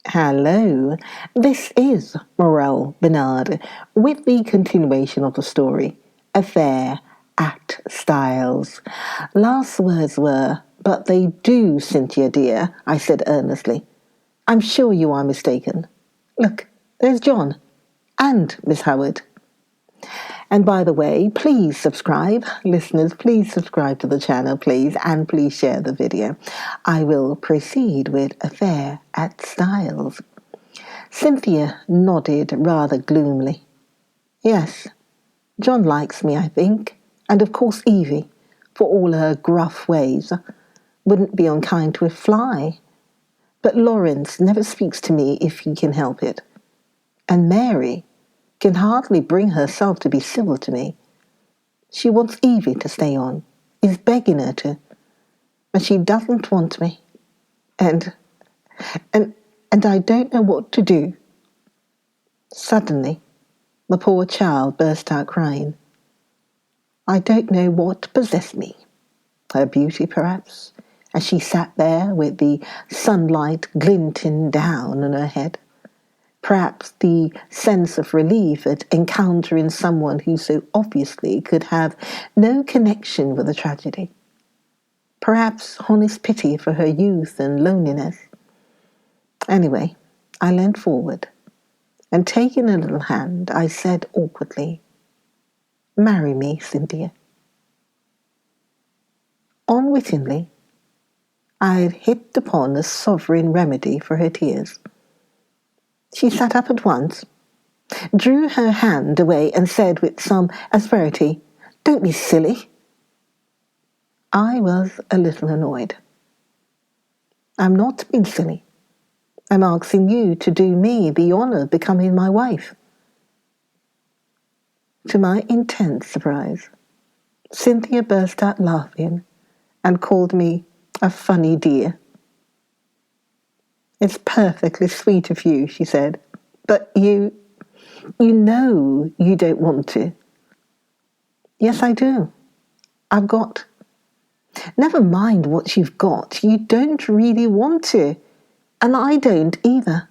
Hello, this is Morel Bernard with the continuation of the story, Affair at Styles. Last words were, "But they do, Cynthia dear," I said earnestly. "I'm sure you are mistaken. Look, there's John and Miss Howard. And by the way, please subscribe. Listeners, please subscribe to the channel, please, and please share the video. I will proceed with Affair at Styles." Cynthia nodded rather gloomily. "Yes, John likes me, I think, and of course Evie, for all her gruff ways, wouldn't be unkind to a fly. But Lawrence never speaks to me if he can help it. And Mary can hardly bring herself to be civil to me. She wants Evie to stay on, is begging her to, but she doesn't want me. And I don't know what to do." Suddenly, the poor child burst out crying. I don't know what possessed me. Her beauty, perhaps, as she sat there with the sunlight glinting down on her head. Perhaps the sense of relief at encountering someone who so obviously could have no connection with the tragedy. Perhaps honest pity for her youth and loneliness. Anyway, I leant forward, and taking a little hand, I said awkwardly, "Marry me, Cynthia." Unwittingly, I had hit upon a sovereign remedy for her tears. She sat up at once, drew her hand away, and said with some asperity, "Don't be silly." I was a little annoyed. "I'm not being silly. I'm asking you to do me the honor of becoming my wife." To my intense surprise, Cynthia burst out laughing and called me a funny dear. "It's perfectly sweet of you," she said, "but you know you don't want to." "Yes, I do. I've got." "Never mind what you've got. You don't really want to. And I don't either."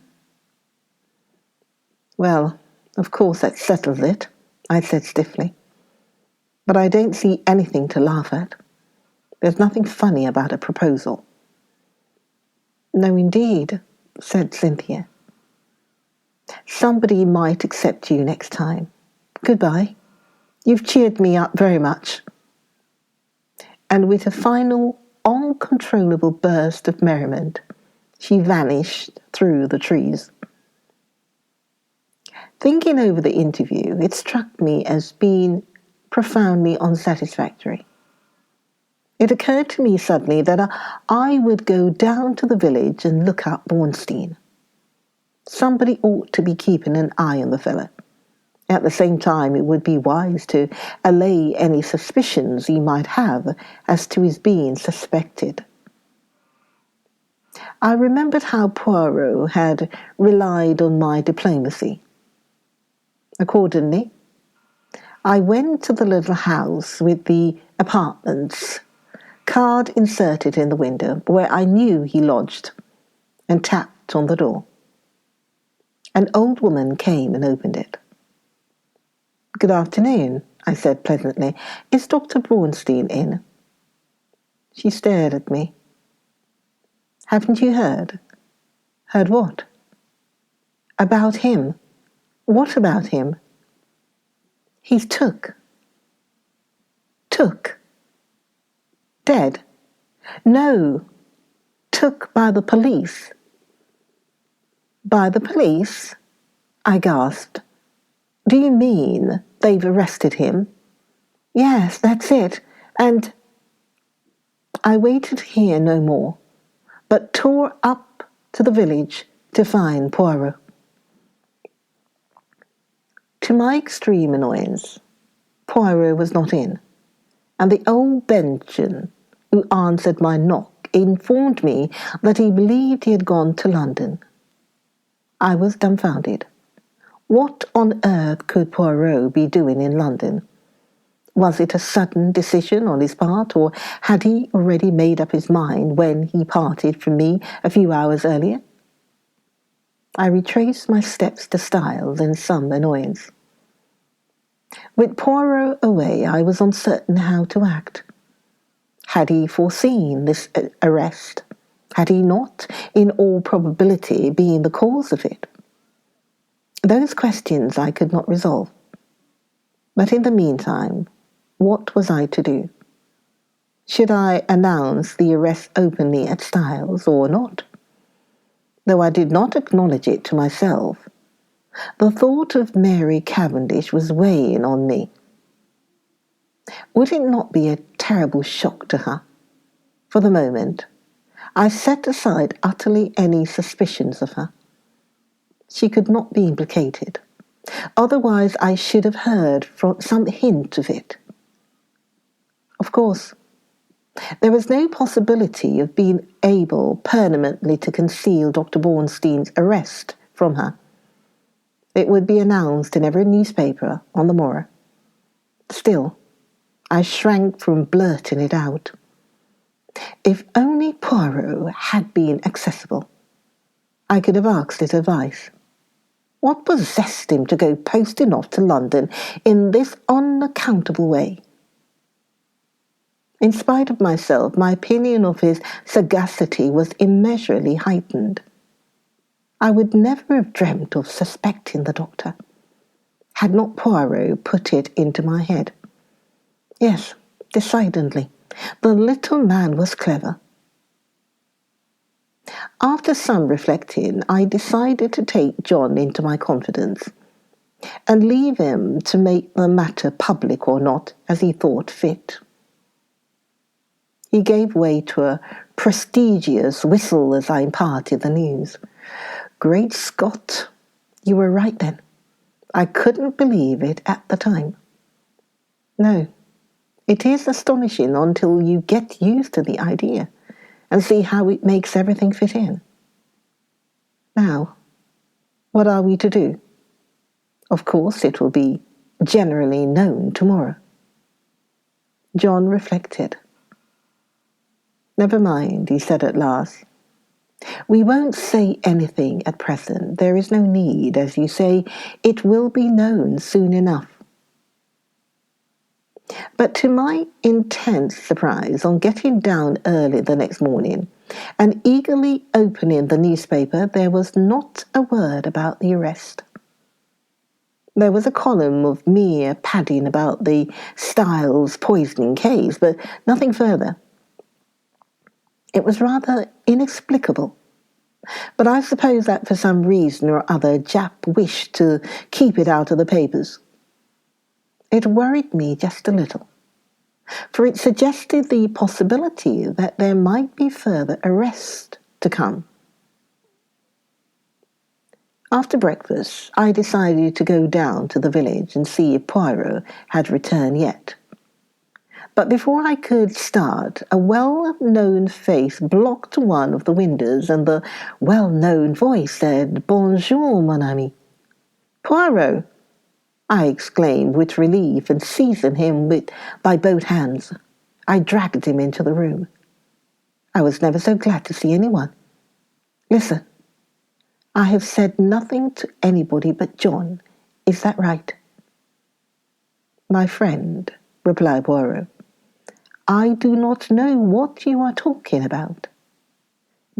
"Well, of course that settles it," I said stiffly. "But I don't see anything to laugh at. There's nothing funny about a proposal." "No, indeed," said Cynthia. "Somebody might accept you next time. Goodbye. You've cheered me up very much." And with a final, uncontrollable burst of merriment, she vanished through the trees. Thinking over the interview, it struck me as being profoundly unsatisfactory. It occurred to me suddenly that I would go down to the village and look up Bauerstein. Somebody ought to be keeping an eye on the fellow. At the same time, it would be wise to allay any suspicions he might have as to his being suspected. I remembered how Poirot had relied on my diplomacy. Accordingly, I went to the little house with the apartments card inserted in the window where I knew he lodged, and tapped on the door. An old woman came and opened it. "Good afternoon," I said pleasantly. "Is Dr Bauerstein in?" She stared at me. "Haven't you heard?" "Heard what?" "About him." "What about him?" "He's took." "Took?" "Dead?" "No, took by the police." "By the police?" I gasped. "Do you mean they've arrested him?" "Yes, that's it. And—" I waited to hear no more, but tore up to the village to find Poirot. To my extreme annoyance, Poirot was not in, and the old Benjamin who answered my knock informed me that he believed he had gone to London. I was dumbfounded. What on earth could Poirot be doing in London? Was it a sudden decision on his part, or had he already made up his mind when he parted from me a few hours earlier? I retraced my steps to Styles in some annoyance. With Poirot away, I was uncertain how to act. Had he foreseen this arrest? Had he not, in all probability, been the cause of it? Those questions I could not resolve. But in the meantime, what was I to do? Should I announce the arrest openly at Styles or not? Though I did not acknowledge it to myself, the thought of Mary Cavendish was weighing on me. Would it not be a terrible shock to her? For the moment, I set aside utterly any suspicions of her. She could not be implicated. Otherwise, I should have heard from some hint of it. Of course, there was no possibility of being able permanently to conceal Dr. Bauerstein's arrest from her. It would be announced in every newspaper on the morrow. Still, I shrank from blurting it out. If only Poirot had been accessible, I could have asked his advice. What possessed him to go posting off to London in this unaccountable way? In spite of myself, my opinion of his sagacity was immeasurably heightened. I would never have dreamt of suspecting the doctor, had not Poirot put it into my head. Yes, decidedly, the little man was clever. After some reflecting, I decided to take John into my confidence and leave him to make the matter public or not as he thought fit. He gave way to a prestigious whistle as I imparted the news. Great Scott! You were right then. I couldn't believe it at the time. No, it is astonishing until you get used to the idea and see how it makes everything fit in. Now, what are we to do? Of course, it will be generally known tomorrow. John reflected. Never mind, he said at last. We won't say anything at present. There is no need. As you say, it will be known soon enough. But to my intense surprise, on getting down early the next morning and eagerly opening the newspaper, there was not a word about the arrest. There was a column of mere padding about the Styles poisoning case, but nothing further. It was rather inexplicable, but I suppose that for some reason or other Jap wished to keep it out of the papers. It worried me just a little, for it suggested the possibility that there might be further arrest to come. After breakfast, I decided to go down to the village and see if Poirot had returned yet. But before I could start, a well-known face blocked one of the windows, and the well-known voice said, "Bonjour, mon ami." "Poirot!" I exclaimed with relief, and seizing him by both hands, I dragged him into the room. I was never so glad to see anyone. Listen, I have said nothing to anybody but John. Is that right? My friend, replied Poirot, I do not know what you are talking about.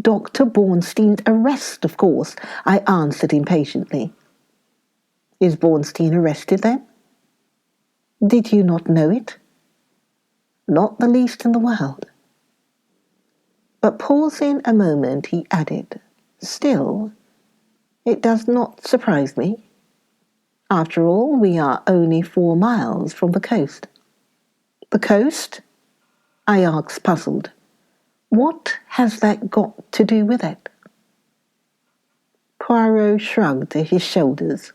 Dr. Bauerstein's arrest, of course, I answered impatiently. Is Bauerstein arrested then? Did you not know it? Not the least in the world. But pausing a moment, he added, Still, it does not surprise me. After all, we are only 4 miles from the coast. The coast? I asked, puzzled. What has that got to do with it? Poirot shrugged his shoulders.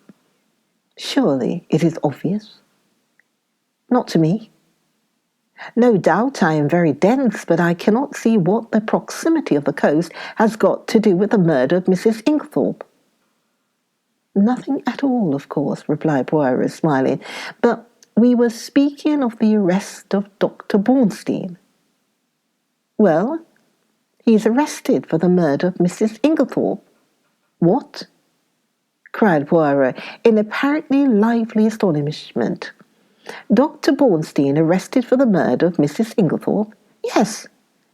Surely it is obvious. Not to me. No doubt I am very dense, but I cannot see what the proximity of the coast has got to do with the murder of Mrs. Inglethorpe. Nothing at all, of course, replied Poirot, smiling, but we were speaking of the arrest of Dr. Bauerstein. Well, he is arrested for the murder of Mrs. Inglethorpe. What? cried Poirot in apparently lively astonishment. Dr. Bauerstein arrested for the murder of Mrs. Inglethorpe? Yes.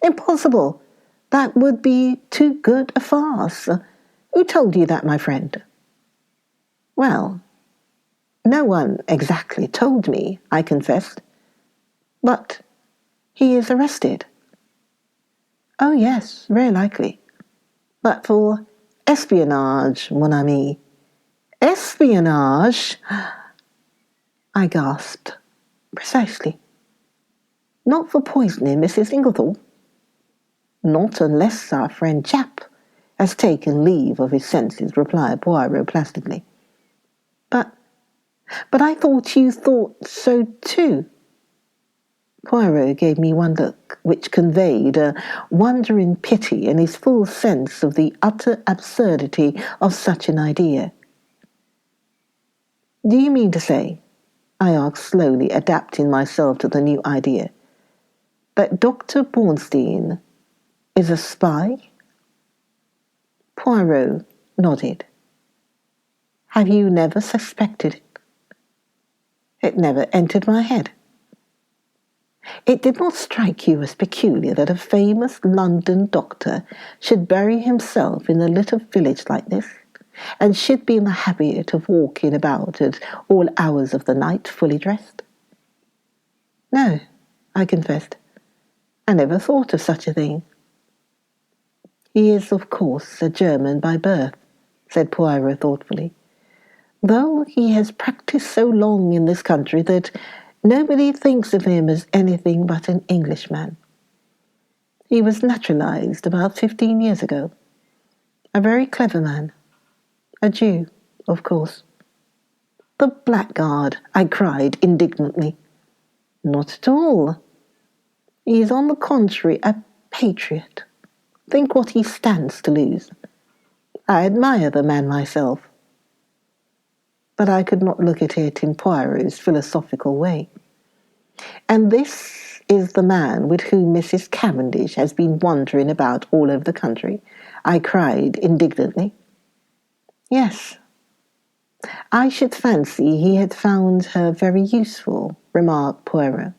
Impossible. That would be too good a farce. Who told you that, my friend? Well, no one exactly told me, I confessed. But he is arrested. Oh, yes, very likely. But for espionage, mon ami. Espionage? I gasped. Precisely. Not for poisoning Mrs. Inglethorpe? Not unless our friend Japp has taken leave of his senses, replied Poirot placidly. But I thought you thought so too. Poirot gave me one look, which conveyed a wondering pity and his full sense of the utter absurdity of such an idea. Do you mean to say, I asked slowly, adapting myself to the new idea, that Dr. Bauerstein is a spy? Poirot nodded. Have you never suspected it? It never entered my head. It did not strike you as peculiar that a famous London doctor should bury himself in a little village like this, and should be in the habit of walking about at all hours of the night fully dressed? No, I confessed. I never thought of such a thing. He is, of course, a German by birth, said Poirot thoughtfully, though he has practised so long in this country that nobody thinks of him as anything but an Englishman. He was naturalized about 15 years ago. A very clever man. A Jew, of course. The blackguard, I cried indignantly. Not at all. He is on the contrary a patriot. Think what he stands to lose. I admire the man myself. But I could not look at it in Poirot's philosophical way. And this is the man with whom Mrs. Cavendish has been wandering about all over the country, I cried indignantly. Yes. I should fancy he had found her very useful, remarked Poirot.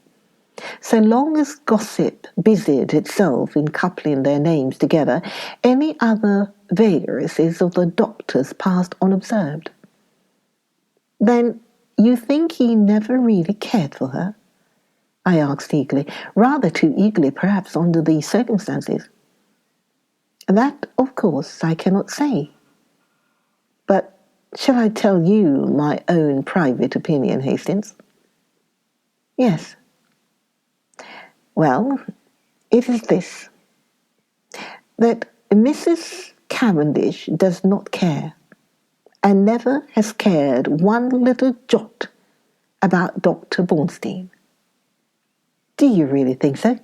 So long as gossip busied itself in coupling their names together, any other vagaries of the doctor's passed unobserved. Then you think he never really cared for her? I asked eagerly, rather too eagerly perhaps under the circumstances. That, of course, I cannot say. But shall I tell you my own private opinion, Hastings? Yes. Well, it is this, that Mrs. Cavendish does not care, and never has cared one little jot about Dr. Bauerstein. Do you really think so?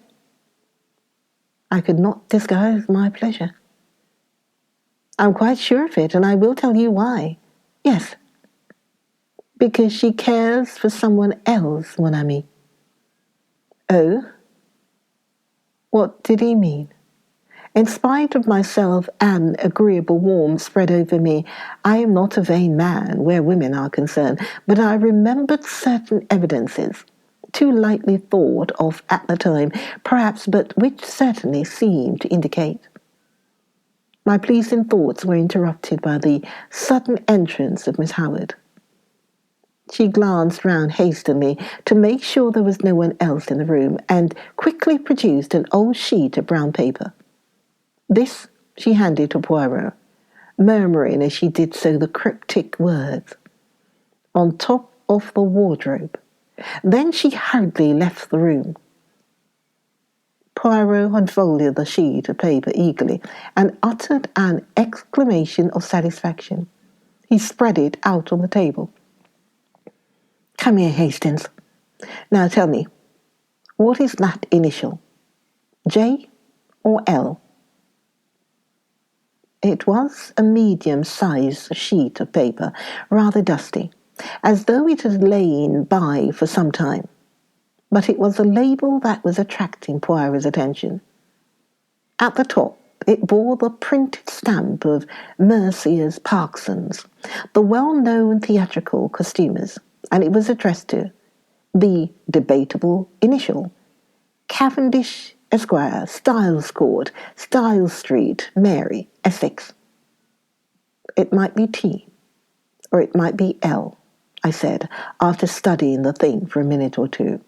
I could not disguise my pleasure. I'm quite sure of it, and I will tell you why. Yes, because she cares for someone else, mon ami. Oh? What did he mean? In spite of myself an agreeable warmth spread over me. I am not a vain man where women are concerned, but I remembered certain evidences, too lightly thought of at the time, perhaps, but which certainly seemed to indicate. My pleasing thoughts were interrupted by the sudden entrance of Miss Howard. She glanced round hastily to make sure there was no one else in the room, and quickly produced an old sheet of brown paper. This she handed to Poirot, murmuring as she did so the cryptic words, "On top of the wardrobe." Then she hurriedly left the room. Poirot unfolded the sheet of paper eagerly and uttered an exclamation of satisfaction. He spread it out on the table. Come here, Hastings. Now tell me, what is that initial? J or L? It was a medium-sized sheet of paper, rather dusty, as though it had lain by for some time. But it was the label that was attracting Poirot's attention. At the top It bore the printed stamp of Merciers Parksons, the well-known theatrical costumers, and it was addressed to the debatable initial, Cavendish Esquire, Styles Court, Styles Street, Mary, Essex. It might be T, or it might be L, I said, after studying the thing for a minute or two.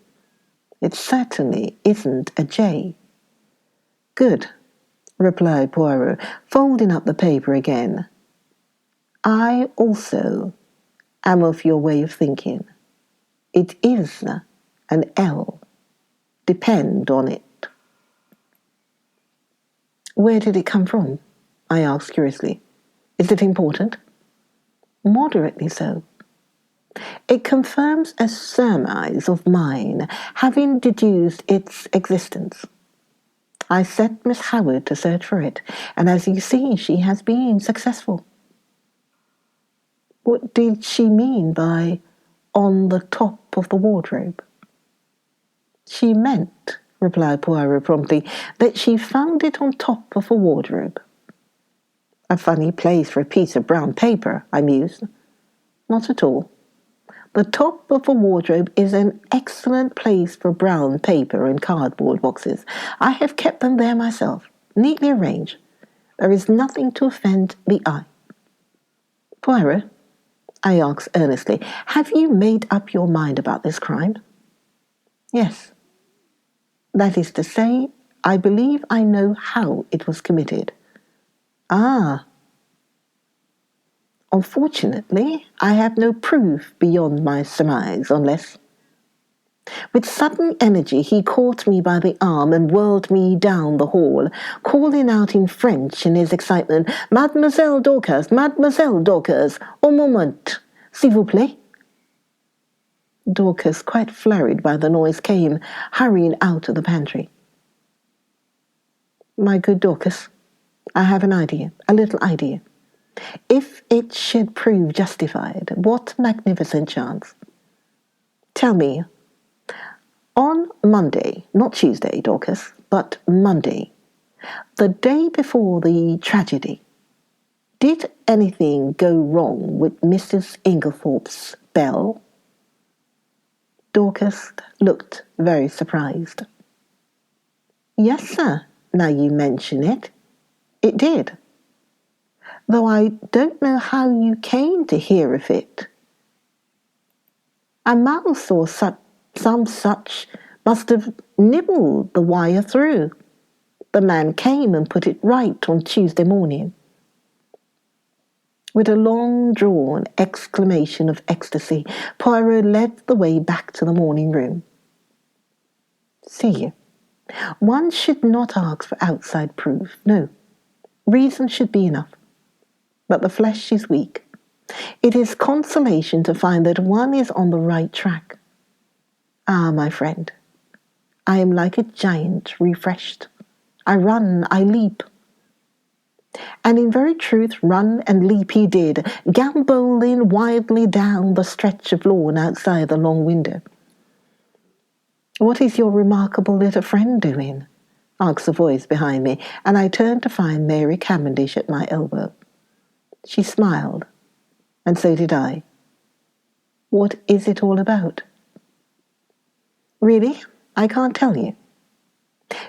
It certainly isn't a J. Good, replied Poirot, folding up the paper again. I also am of your way of thinking. It is an L. Depend on it. Where did it come from? I asked curiously. Is it important? Moderately so. It confirms a surmise of mine, having deduced its existence. I set Miss Howard to search for it, and as you see, she has been successful. What did she mean by on the top of the wardrobe? She meant, replied Poirot promptly, that she found it on top of a wardrobe. A funny place for a piece of brown paper, I mused. Not at all. The top of a wardrobe is an excellent place for brown paper and cardboard boxes. I have kept them there myself, neatly arranged. There is nothing to offend the eye. Poirot, I asked earnestly, have you made up your mind about this crime? Yes. That is to say, I believe I know how it was committed. Ah. Unfortunately, I have no proof beyond my surmise, unless... With sudden energy, he caught me by the arm and whirled me down the hall, calling out in French in his excitement, Mademoiselle Dorcas, un moment, s'il vous plaît. Dorcas, quite flurried by the noise, came, hurrying out of the pantry. My good Dorcas, I have an idea, a little idea. If it should prove justified, what magnificent chance. Tell me, on Monday, not Tuesday, Dorcas, but Monday, the day before the tragedy, did anything go wrong with Mrs. Inglethorpe's bell? Dorcas looked very surprised. Yes, sir, now you mention it. It did. Though I don't know how you came to hear of it. A mouse or some such must have nibbled the wire through. The man came and put it right on Tuesday morning. With a long-drawn exclamation of ecstasy, Poirot led the way back to the morning room. See, one should not ask for outside proof. No, reason should be enough. But the flesh is weak. It is consolation to find that one is on the right track. Ah, my friend, I am like a giant refreshed. I run, I leap. And in very truth, run and leap he did, gambolling wildly down the stretch of lawn outside the long window. What is your remarkable little friend doing? Asked a voice behind me, and I turned to find Mary Cavendish at my elbow. She smiled, and so did I. What is it all about? Really, I can't tell you.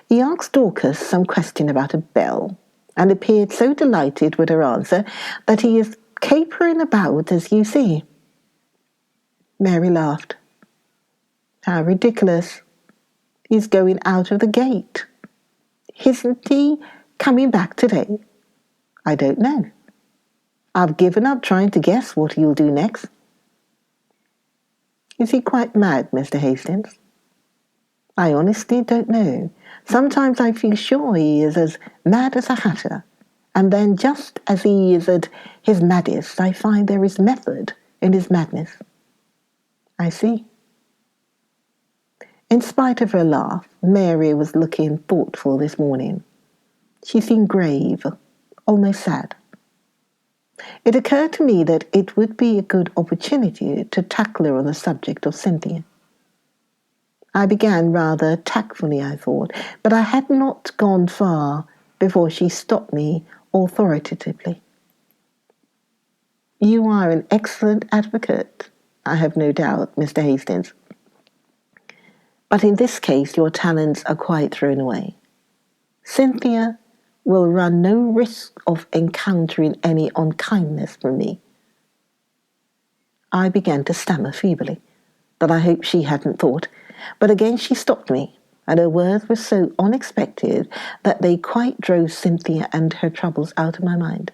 He asked Dorcas some question about a bell, and appeared so delighted with her answer that he is capering about as you see. Mary laughed. How ridiculous. He's going out of the gate. Isn't he coming back today? I don't know. I've given up trying to guess what he'll do next. Is he quite mad, Mr. Hastings? I honestly don't know. Sometimes I feel sure he is as mad as a hatter, and then just as he is at his maddest, I find there is method in his madness. I see. In spite of her laugh, Mary was looking thoughtful this morning. She seemed grave, almost sad. It occurred to me that it would be a good opportunity to tackle her on the subject of Cynthia. I began rather tactfully, I thought, but I had not gone far before she stopped me authoritatively. You are an excellent advocate, I have no doubt, Mr. Hastings. But in this case, your talents are quite thrown away. Cynthia will run no risk of encountering any unkindness from me. I began to stammer feebly that I hoped she hadn't thought, but again she stopped me, and her words were so unexpected that they quite drove Cynthia and her troubles out of my mind.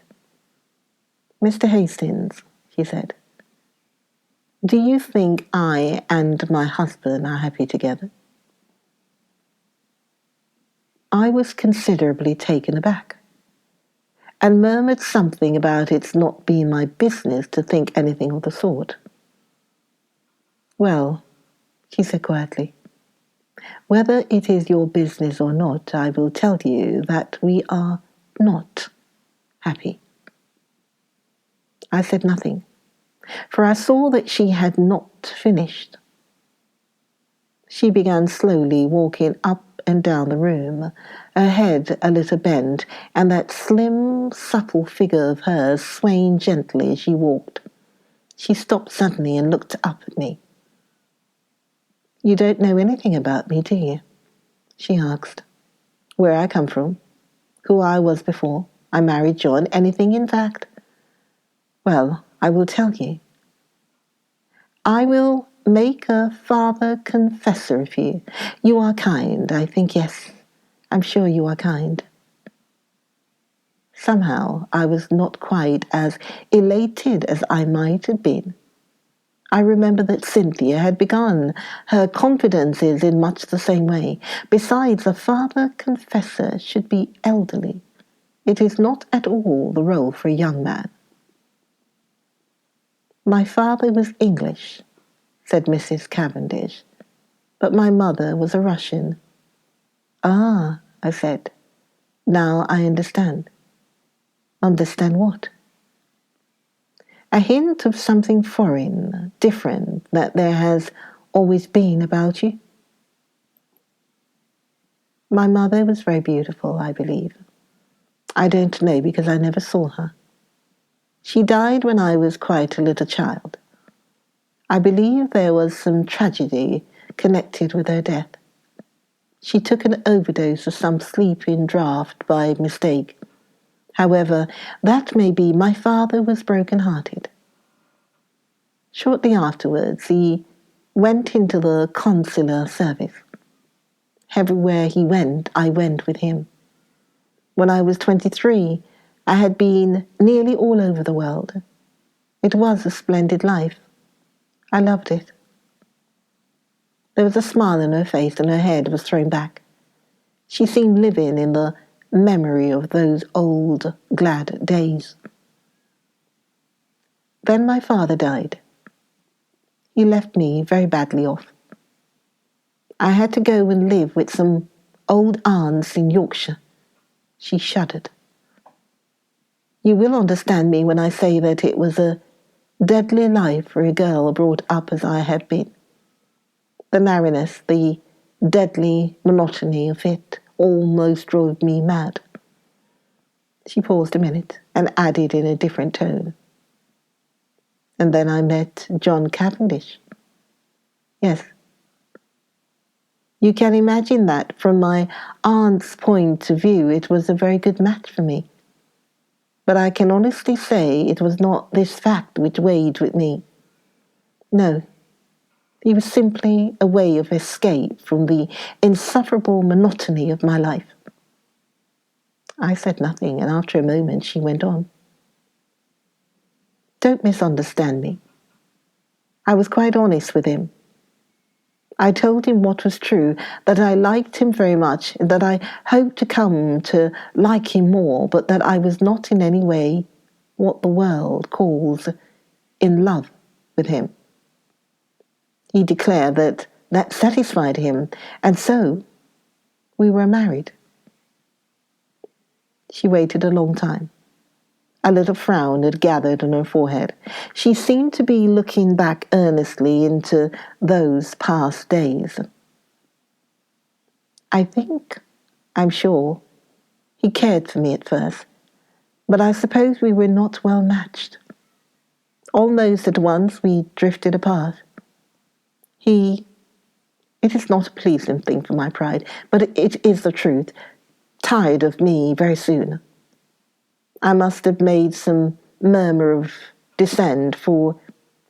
Mr. Hastings, she said, do you think I and my husband are happy together? I was considerably taken aback, and murmured something about its not being my business to think anything of the sort. Well, she said quietly, whether it is your business or not, I will tell you that we are not happy. I said nothing, for I saw that she had not finished. She began slowly walking up and down the room, her head a little bent, and that slim, supple figure of hers swaying gently as she walked. She stopped suddenly and looked up at me. You don't know anything about me, do you? She asked. Where I come from, who I was before I married John, anything in fact? Well, I will tell you. I will make a father confessor of you. You are kind, I think, yes. I'm sure you are kind. Somehow I was not quite as elated as I might have been. I remember that Cynthia had begun her confidences in much the same way. Besides, a father confessor should be elderly. It is not at all the role for a young man. My father was English, said Mrs. Cavendish, but my mother was a Russian. Ah, I said, now I understand. Understand what? A hint of something foreign, different, that there has always been about you? My mother was very beautiful, I believe. I don't know because I never saw her. She died when I was quite a little child. I believe there was some tragedy connected with her death. She took an overdose of some sleeping draught by mistake. However, that may be, my father was broken-hearted. Shortly afterwards, he went into the consular service. Everywhere he went, I went with him. When I was 23, I had been nearly all over the world. It was a splendid life. I loved it. There was a smile on her face and her head was thrown back. She seemed living in the memory of those old, glad days. Then my father died. He left me very badly off. I had to go and live with some old aunts in Yorkshire. She shuddered. You will understand me when I say that it was a deadly life for a girl brought up as I had been. The narrowness, the deadly monotony of it almost drove me mad. She paused a minute and added in a different tone. And then I met John Cavendish. Yes. You can imagine that from my aunt's point of view it was a very good match for me. But I can honestly say it was not this fact which weighed with me. No, it was simply a way of escape from the insufferable monotony of my life. I said nothing, and after a moment she went on. Don't misunderstand me. I was quite honest with him. I told him what was true, that I liked him very much, and that I hoped to come to like him more, but that I was not in any way what the world calls in love with him. He declared that that satisfied him, and so we were married. She waited a long time. A little frown had gathered on her forehead. She seemed to be looking back earnestly into those past days. I'm sure, He cared for me at first, but I suppose we were not well matched. Almost at once we drifted apart. It is not a pleasing thing for my pride, but it is the truth, tired of me very soon. I must have made some murmur of dissent, for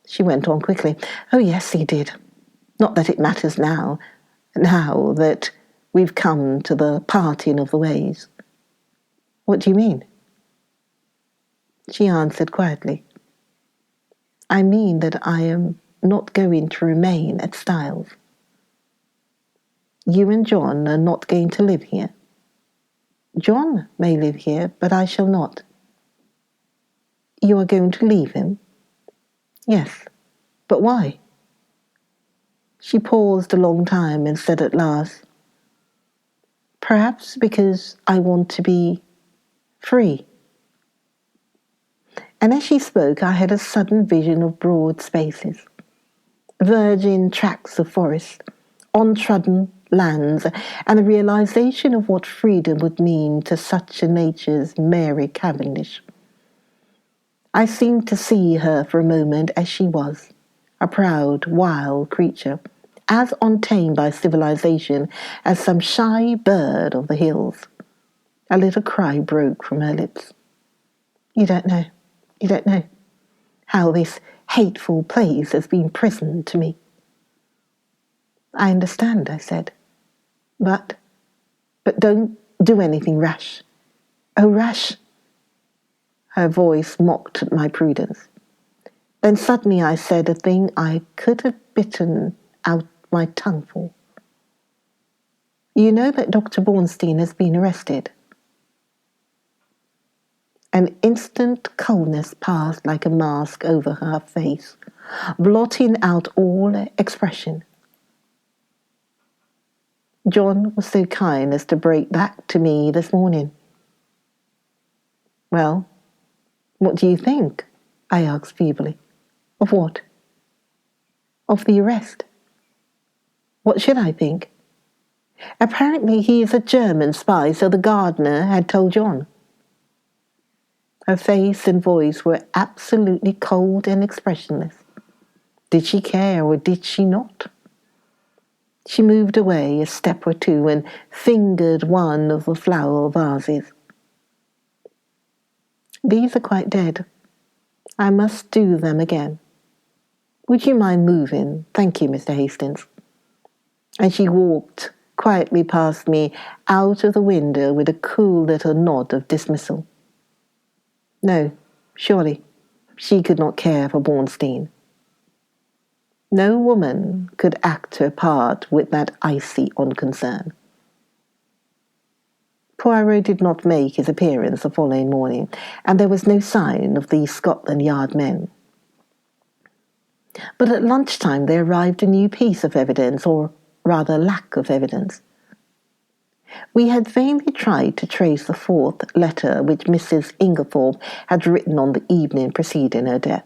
she went on quickly. Oh, yes, he did. Not that it matters now that we've come to the parting of the ways. What do you mean? She answered quietly. I mean that I am not going to remain at Styles. You and John are not going to live here. John may live here, but I shall not. You are going to leave him? Yes. But why? She paused a long time and said at last, perhaps because I want to be free. And as she spoke, I had a sudden vision of broad spaces, virgin tracts of forest, untrodden lands, and a realization of what freedom would mean to such a nature as Mary Cavendish. I seemed to see her for a moment as she was, a proud, wild creature, as untamed by civilization as some shy bird of the hills. A little cry broke from her lips. You don't know how this hateful place has been prison to me. I understand, I said. But don't do anything rash. Oh, rash! Her voice mocked at my prudence. Then suddenly I said a thing I could have bitten out my tongue for. You know that Dr Bauerstein has been arrested? An instant coldness passed like a mask over her face, blotting out all expression. John was so kind as to break that to me this morning. Well, what do you think? I asked feebly. Of what? Of the arrest. What should I think? Apparently he is a German spy, so the gardener had told John. Her face and voice were absolutely cold and expressionless. Did she care or did she not? She moved away a step or two and fingered one of the flower vases. These are quite dead. I must do them again. Would you mind moving? Thank you, Mr. Hastings. And she walked quietly past me out of the window with a cool little nod of dismissal. No, surely, she could not care for Bauerstein. No woman could act her part with that icy unconcern. Poirot did not make his appearance the following morning, and there was no sign of the Scotland Yard men. But at lunchtime there arrived a new piece of evidence, or rather lack of evidence. We had vainly tried to trace the fourth letter which Mrs. Inglethorpe had written on the evening preceding her death.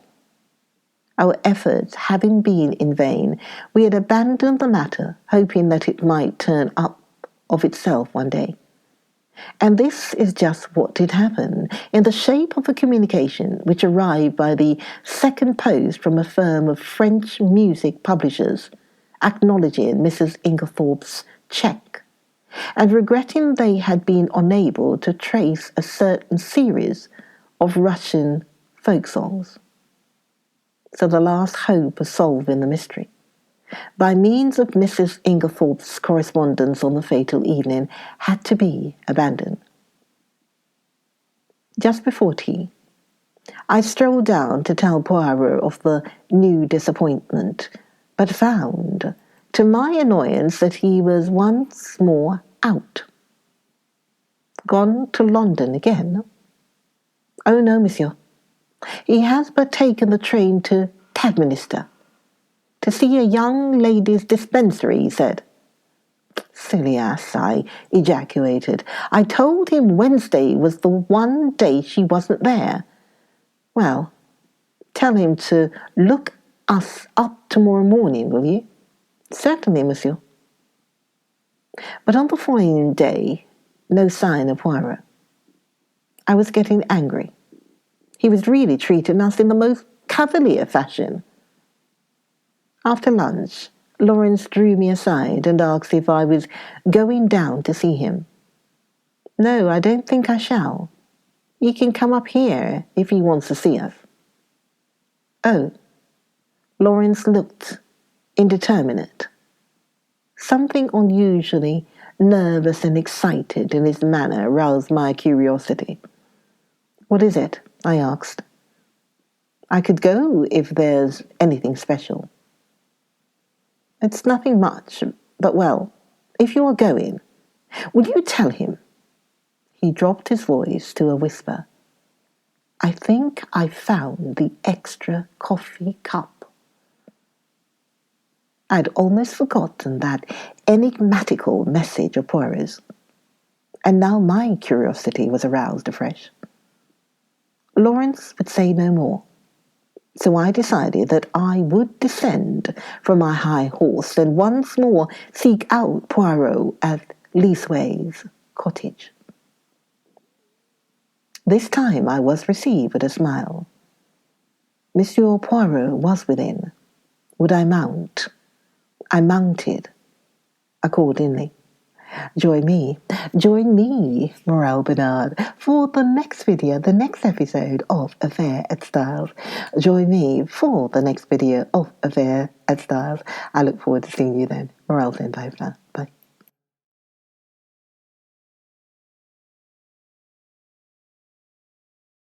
Our efforts having been in vain, we had abandoned the matter, hoping that it might turn up of itself one day. And this is just what did happen, in the shape of a communication which arrived by the second post from a firm of French music publishers, acknowledging Mrs. Inglethorpe's cheque, and regretting they had been unable to trace a certain series of Russian folk songs. So the last hope of solving the mystery, by means of Mrs. Inglethorpe's correspondence on the fatal evening, had to be abandoned. Just before tea, I strolled down to tell Poirot of the new disappointment, but found, to my annoyance, that he was once more out. Gone to London again? Oh no, monsieur. He has but taken the train to Tadminster, to see a young ladies' dispensary, he said. Silly ass, I ejaculated. I told him Wednesday was the one day she wasn't there. Well, tell him to look us up tomorrow morning, will you? Certainly, monsieur. But on the following day, no sign of Poirot. I was getting angry. He was really treating us in the most cavalier fashion. After lunch, Lawrence drew me aside and asked if I was going down to see him. No, I don't think I shall. You can come up here if he wants to see us. Oh. Lawrence looked indeterminate. Something unusually nervous and excited in his manner roused my curiosity. What is it? I asked. I could go if there's anything special. It's nothing much, but well, if you are going, will you tell him? He dropped his voice to a whisper. I think I found the extra coffee cup. I'd almost forgotten that enigmatical message of Poirot's, and now my curiosity was aroused afresh. Lawrence would say no more, so I decided that I would descend from my high horse and once more seek out Poirot at Leathways Cottage. This time I was received with a smile. Monsieur Poirot was within. Would I mount? I mounted accordingly. Join me, Morel Bernard, for the next video, the next episode of Affair at Styles. Join me for the next video of Affair at Styles. I look forward to seeing you then. Morel, bye for now. Bye.